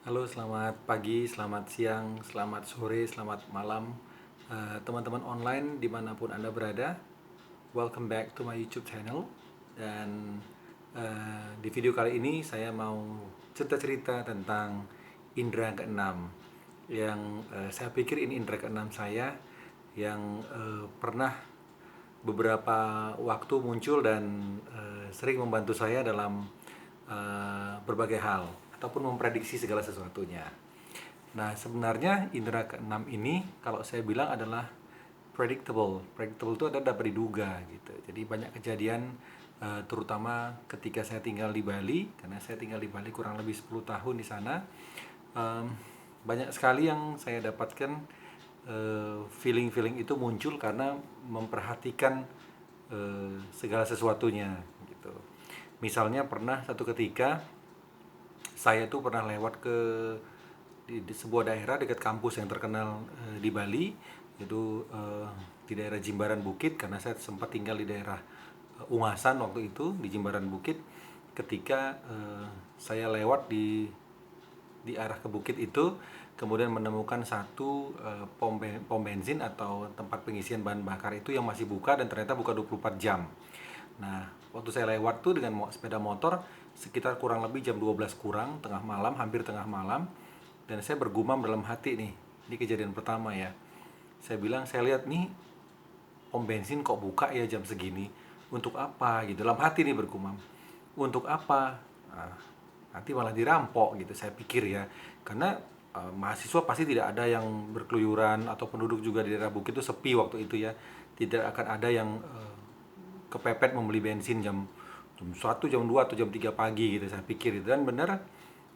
Halo, selamat pagi, selamat siang, selamat sore, selamat malam, teman-teman online dimanapun Anda berada. Welcome back to my YouTube channel. Dan di video kali ini saya mau cerita-cerita tentang indera keenam yang saya pikir ini indera keenam saya yang pernah beberapa waktu muncul dan sering membantu saya dalam berbagai hal ataupun memprediksi segala sesuatunya. Nah, sebenarnya indera keenam ini kalau saya bilang adalah predictable. Predictable itu ada dapat diduga gitu. Jadi banyak kejadian terutama ketika saya tinggal di Bali, karena saya tinggal di Bali kurang lebih 10 tahun di sana. em, Banyak sekali yang saya dapatkan feeling-feeling itu muncul karena memperhatikan segala sesuatunya gitu. Misalnya pernah satu ketika saya tuh pernah lewat ke di sebuah daerah dekat kampus yang terkenal di Bali, yaitu di daerah Jimbaran Bukit, karena saya sempat tinggal di daerah Ungasan waktu itu di Jimbaran Bukit. Ketika saya lewat di arah ke bukit itu, kemudian menemukan satu pom bensin atau tempat pengisian bahan bakar itu yang masih buka dan ternyata buka 24 jam. Nah, waktu saya lewat tuh dengan sepeda motor sekitar kurang lebih jam 12 kurang, tengah malam, hampir tengah malam, dan saya bergumam dalam hati nih. Ini kejadian pertama ya. Saya bilang, saya lihat nih pom bensin kok buka ya jam segini. Untuk apa gitu. Dalam hati nih bergumam. Untuk apa? Nah, nanti malah dirampok gitu saya pikir ya. Karena mahasiswa pasti tidak ada yang berkeluyuran atau penduduk juga di daerah bukit itu sepi waktu itu ya. Tidak akan ada yang kepepet membeli bensin jam 1, jam 2 atau jam 3 pagi gitu saya pikir. Dan benar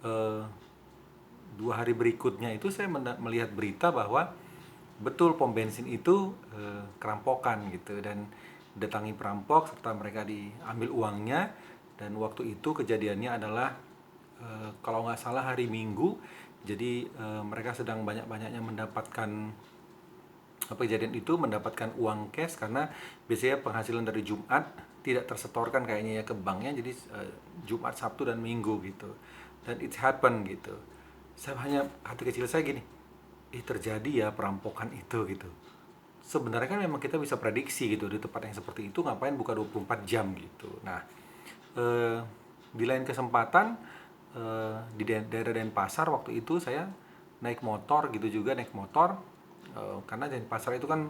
eh, 2 hari berikutnya itu saya melihat berita bahwa betul pom bensin itu kerampokan gitu, dan datangi perampok serta mereka diambil uangnya. Dan waktu itu kejadiannya adalah kalau nggak salah hari Minggu. Jadi mereka sedang banyak-banyaknya mendapatkan kejadian itu, mendapatkan uang cash, karena biasanya penghasilan dari Jumat tidak tersetorkan kayaknya ya ke banknya. Jadi Jumat, Sabtu dan Minggu gitu. Dan it happen gitu. Saya hanya, hati kecil saya gini, terjadi ya perampokan itu gitu. Sebenarnya kan memang kita bisa prediksi gitu, di tempat yang seperti itu ngapain buka 24 jam gitu. Nah, eh, di lain kesempatan di daerah Denpasar waktu itu saya naik motor gitu juga, naik motor karena Denpasar itu kan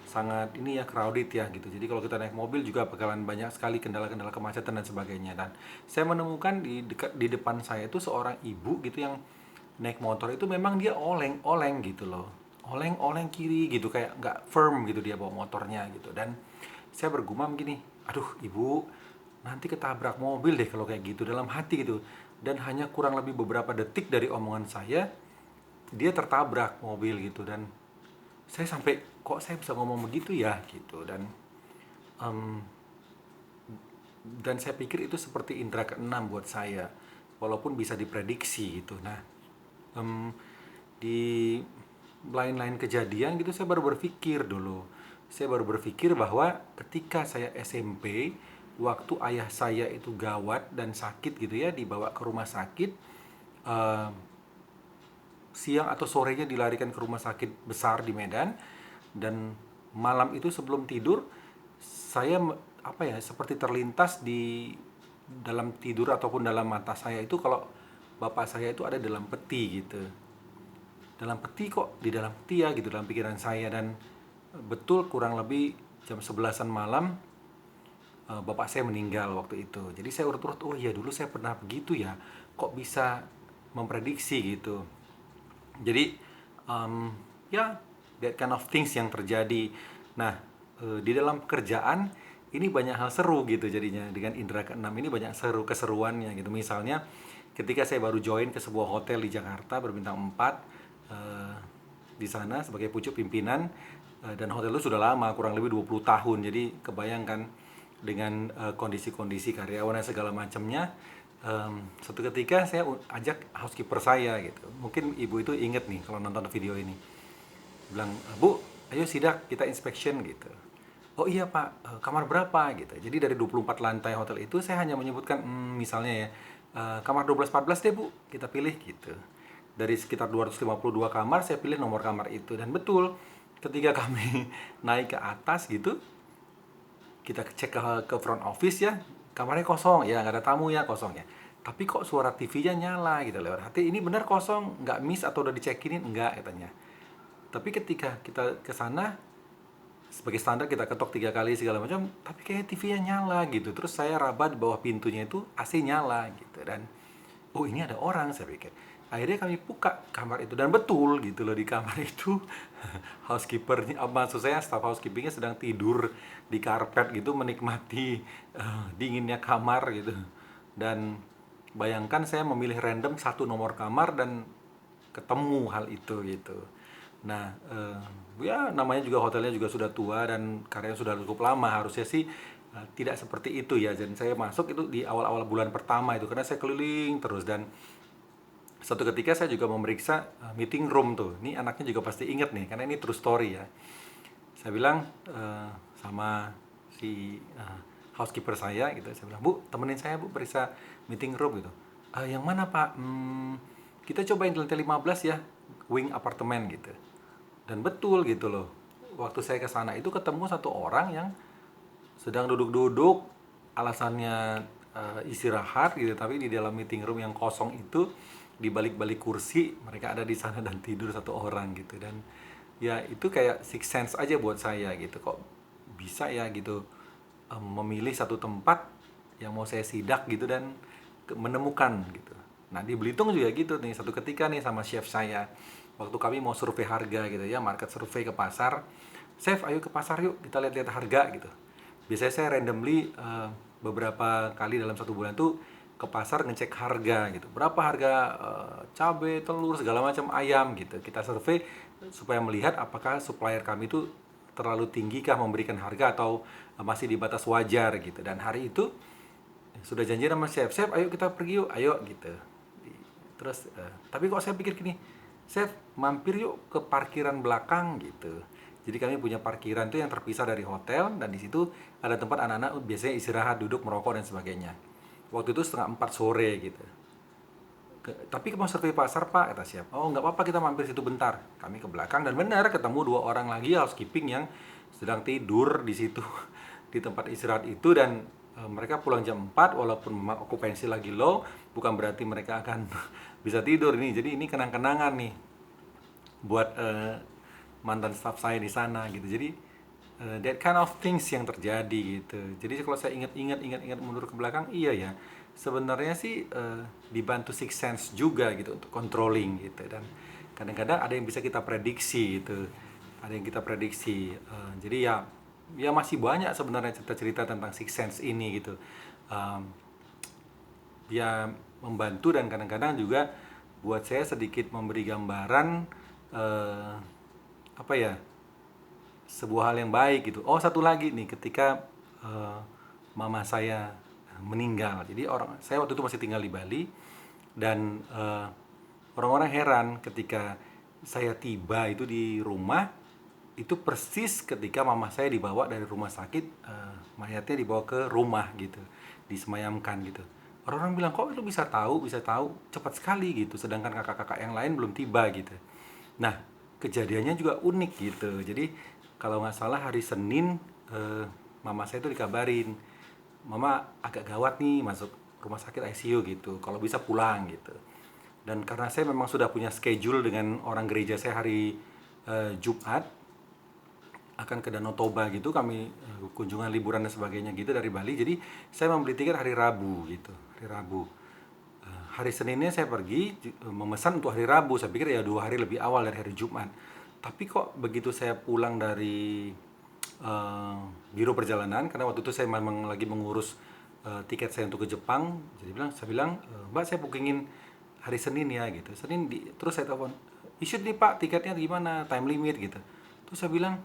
sangat ini ya, crowded ya gitu. Jadi kalau kita naik mobil juga bakalan banyak sekali kendala-kendala kemacetan dan sebagainya. Dan saya menemukan di depan saya itu seorang ibu gitu yang naik motor itu, memang dia oleng-oleng gitu loh, oleng-oleng kiri gitu, kayak nggak firm gitu dia bawa motornya gitu. Dan saya bergumam gini, aduh ibu, nanti ketabrak mobil deh kalau kayak gitu, dalam hati gitu. Dan hanya kurang lebih beberapa detik dari omongan saya, dia tertabrak mobil gitu. Dan saya sampai, kok saya bisa ngomong begitu ya gitu. Em, dan saya pikir itu seperti indera keenam buat saya, walaupun bisa diprediksi gitu. Nah, em, di lain-lain kejadian gitu saya baru berpikir dulu. Saya baru berpikir bahwa ketika saya SMP, waktu ayah saya itu gawat dan sakit gitu ya, dibawa ke rumah sakit, eh, siang atau sorenya dilarikan ke rumah sakit besar di Medan. Dan malam itu sebelum tidur, saya apa ya, seperti terlintas di dalam tidur ataupun dalam mata saya itu, kalau bapak saya itu ada dalam peti gitu. Dalam peti, kok di dalam peti ya gitu, dalam pikiran saya. Dan betul kurang lebih jam 11-an malam bapak saya meninggal waktu itu. Jadi saya urut-urut, oh iya dulu saya pernah begitu ya, kok bisa memprediksi gitu. Jadi ya, that kind of things yang terjadi. Nah, di dalam pekerjaan ini banyak hal seru gitu jadinya. Dengan indera keenam ini banyak keseruannya gitu. Misalnya ketika saya baru join ke sebuah hotel di Jakarta berbintang 4, di sana sebagai pucuk pimpinan, dan hotel itu sudah lama, kurang lebih 20 tahun. Jadi kebayangkan dengan kondisi-kondisi karyawan dan segala macamnya. Suatu ketika saya ajak housekeeper saya gitu. Mungkin ibu itu inget nih kalau nonton video ini. Bilang, "Bu, ayo sidak kita inspection," gitu. "Oh iya Pak, kamar berapa?" gitu. Jadi dari 24 lantai hotel itu saya hanya menyebutkan misalnya ya, kamar 12 14 deh Bu, kita pilih gitu. dari sekitar 252 kamar saya pilih nomor kamar itu. Dan betul, ketika kami naik ke atas gitu, kita cek ke front office ya, kamarnya kosong ya, nggak ada tamu ya, kosong ya. Tapi kok suara TV-nya nyala gitu, lewat hati ini benar kosong, nggak miss atau udah dicekin enggak katanya. Tapi ketika kita ke sana, sebagai standar kita ketok 3 kali segala macam, tapi kayak TV-nya nyala gitu. Terus saya raba di bawah pintunya itu AC nyala gitu, dan oh ini ada orang, saya pikir. Akhirnya kami buka kamar itu, dan betul gitu loh, di kamar itu housekeepernya, maksud saya staff housekeepingnya sedang tidur di karpet gitu, menikmati dinginnya kamar gitu. Dan bayangkan saya memilih random satu nomor kamar dan ketemu hal itu gitu. Nah, ya namanya juga hotelnya juga sudah tua dan karyanya sudah cukup lama, harusnya sih tidak seperti itu ya. Dan saya masuk itu di awal-awal bulan pertama itu, karena saya keliling terus. Dan satu ketika saya juga memeriksa meeting room tuh. Ini anaknya juga pasti inget nih, karena ini true story ya. Saya bilang sama si housekeeper saya gitu, saya bilang, Bu, temenin saya Bu periksa meeting room gitu. Yang mana Pak? Kita cobain di lantai 15 ya, wing apartemen gitu. Dan betul gitu loh, waktu saya ke sana itu ketemu satu orang yang sedang duduk-duduk, alasannya istirahat gitu, tapi di dalam meeting room yang kosong itu, di balik-balik kursi mereka ada di sana dan tidur satu orang gitu. Dan ya itu kayak six sense aja buat saya gitu, kok bisa ya gitu memilih satu tempat yang mau saya sidak gitu dan menemukan gitu. Nah di Belitung juga gitu nih, satu ketika nih sama chef saya, waktu kami mau survei harga gitu ya, market survei ke pasar, chef ayo ke pasar yuk kita lihat-lihat harga gitu. Biasanya saya randomly beberapa kali dalam satu bulan tuh ke pasar ngecek harga gitu, berapa harga cabai, telur, segala macam, ayam gitu. Kita survei supaya melihat apakah supplier kami itu terlalu tinggi kah memberikan harga atau masih di batas wajar gitu. Dan hari itu sudah janji sama chef, chef ayo kita pergi yuk, ayo gitu. Terus tapi kok saya pikir gini, chef mampir yuk ke parkiran belakang gitu. Jadi kami punya parkiran tuh yang terpisah dari hotel, dan di situ ada tempat anak-anak biasanya istirahat, duduk, merokok dan sebagainya. Waktu itu 3:30 sore gitu. Tapi mau survei pasar Pak, kata chef. Oh nggak apa-apa, kita mampir situ bentar. Kami ke belakang dan benar ketemu 2 orang lagi housekeeping yang sedang tidur di situ di tempat istirahat itu. Dan mereka pulang jam 4 walaupun okupansi lagi low, bukan berarti mereka akan bisa tidur nih. Jadi ini kenang-kenangan nih buat mantan staff saya di sana gitu. Jadi that kind of things yang terjadi gitu. Jadi kalau saya ingat mundur ke belakang, iya ya, sebenarnya sih dibantu six sense juga gitu untuk controlling gitu. Dan kadang-kadang ada yang bisa kita prediksi gitu, ada yang kita prediksi. Jadi ya masih banyak sebenarnya cerita-cerita tentang six sense ini gitu. Ya membantu, dan kadang-kadang juga buat saya sedikit memberi gambaran apa ya, sebuah hal yang baik gitu. Oh satu lagi nih, ketika mama saya meninggal. Jadi saya waktu itu masih tinggal di Bali, dan orang-orang heran ketika saya tiba itu di rumah, itu persis ketika mama saya dibawa dari rumah sakit, mayatnya dibawa ke rumah gitu, disemayamkan gitu. Orang-orang bilang, kok lu bisa tahu cepat sekali gitu, sedangkan kakak-kakak yang lain belum tiba gitu. Nah kejadiannya juga unik gitu. Jadi kalau nggak salah hari Senin, mama saya itu dikabarin, mama agak gawat nih, masuk rumah sakit ICU gitu, kalau bisa pulang gitu. Dan karena saya memang sudah punya schedule dengan orang gereja saya hari Jumat, akan ke Danau Toba gitu, kami kunjungan liburan dan sebagainya gitu dari Bali. Jadi saya membeli tiket hari Rabu gitu, hari Rabu. Hari Seninnya saya pergi memesan untuk hari Rabu. Saya pikir ya 2 hari lebih awal dari hari Jumat. Tapi kok begitu saya pulang dari biro perjalanan, karena waktu itu saya memang lagi mengurus tiket saya untuk ke Jepang. Jadi saya bilang, Mbak saya bookingin hari Senin ya gitu. Terus saya telepon, issued nih Pak, tiketnya gimana, time limit gitu. Terus saya bilang,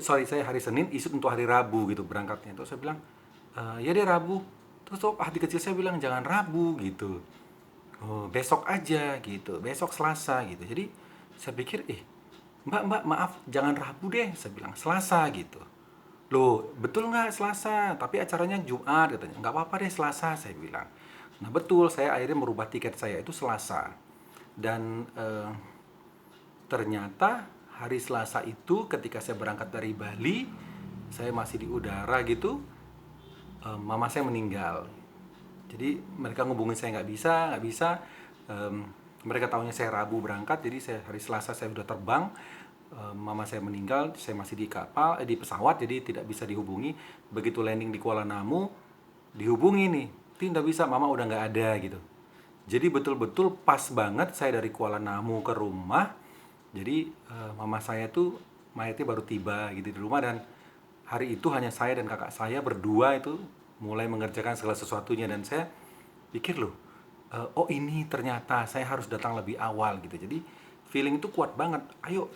saya hari Senin, issued untuk hari Rabu gitu berangkatnya. Terus saya bilang, ya deh Rabu. Terus hati kecil saya bilang, jangan Rabu gitu, besok aja gitu, besok Selasa gitu. Jadi saya pikir, mbak maaf, jangan Rabu deh, saya bilang Selasa gitu. Loh betul nggak Selasa, tapi acaranya Jumat katanya. Nggak apa-apa deh Selasa, saya bilang. Nah betul, saya akhirnya merubah tiket saya itu Selasa. Dan ternyata hari Selasa itu ketika saya berangkat dari Bali, saya masih di udara gitu, mama saya meninggal. Jadi mereka ngubungin saya nggak bisa. Mereka tahunya saya Rabu berangkat, jadi saya hari Selasa saya udah terbang. Mama saya meninggal, saya masih di kapal, di pesawat, jadi tidak bisa dihubungi. Begitu landing di Kuala Namu, dihubungi nih, tidak bisa, mama udah nggak ada gitu. Jadi betul-betul pas banget saya dari Kuala Namu ke rumah. Jadi mama saya tuh mayatnya baru tiba gitu di rumah, dan hari itu hanya saya dan kakak saya berdua itu mulai mengerjakan segala sesuatunya. Dan saya pikir loh, oh ini ternyata saya harus datang lebih awal gitu. Jadi feeling itu kuat banget. Ayo,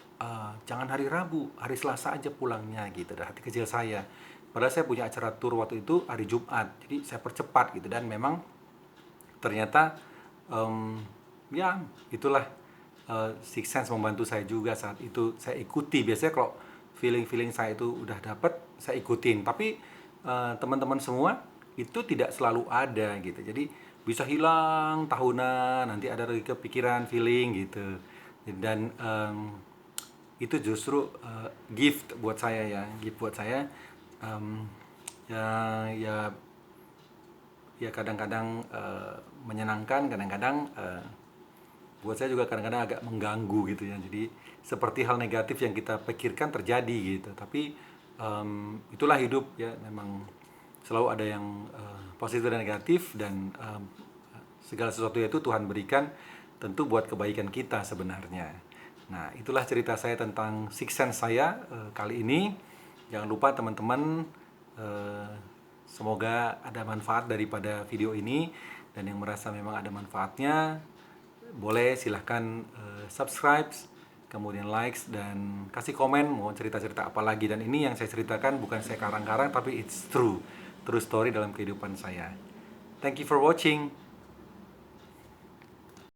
jangan hari Rabu, hari Selasa aja pulangnya gitu. Dan hati kecil saya. Padahal saya punya acara tour waktu itu hari Jumat. Jadi saya percepat gitu, dan memang ternyata ya itulah, six sense membantu saya juga saat itu. Saya ikuti. Biasanya kalau feeling saya itu udah dapet, saya ikutin. Tapi teman-teman semua itu tidak selalu ada gitu. Jadi bisa hilang tahunan, nanti ada lagi kepikiran feeling gitu. Dan itu justru gift buat saya ya, gift buat saya. Em, ya ya ya kadang-kadang menyenangkan, kadang-kadang buat saya juga kadang-kadang agak mengganggu gitu ya. Jadi seperti hal negatif yang kita pikirkan terjadi gitu. Tapi itulah hidup ya, memang selalu ada yang positif dan negatif. Dan segala sesuatu itu Tuhan berikan tentu buat kebaikan kita sebenarnya. Nah, itulah cerita saya tentang six sense saya kali ini. Jangan lupa teman-teman, semoga ada manfaat daripada video ini. Dan yang merasa memang ada manfaatnya, boleh silahkan subscribe, kemudian likes, dan kasih komen mau cerita-cerita apa lagi. Dan ini yang saya ceritakan bukan saya karang-karang, tapi it's true story dalam kehidupan saya. Thank you for watching.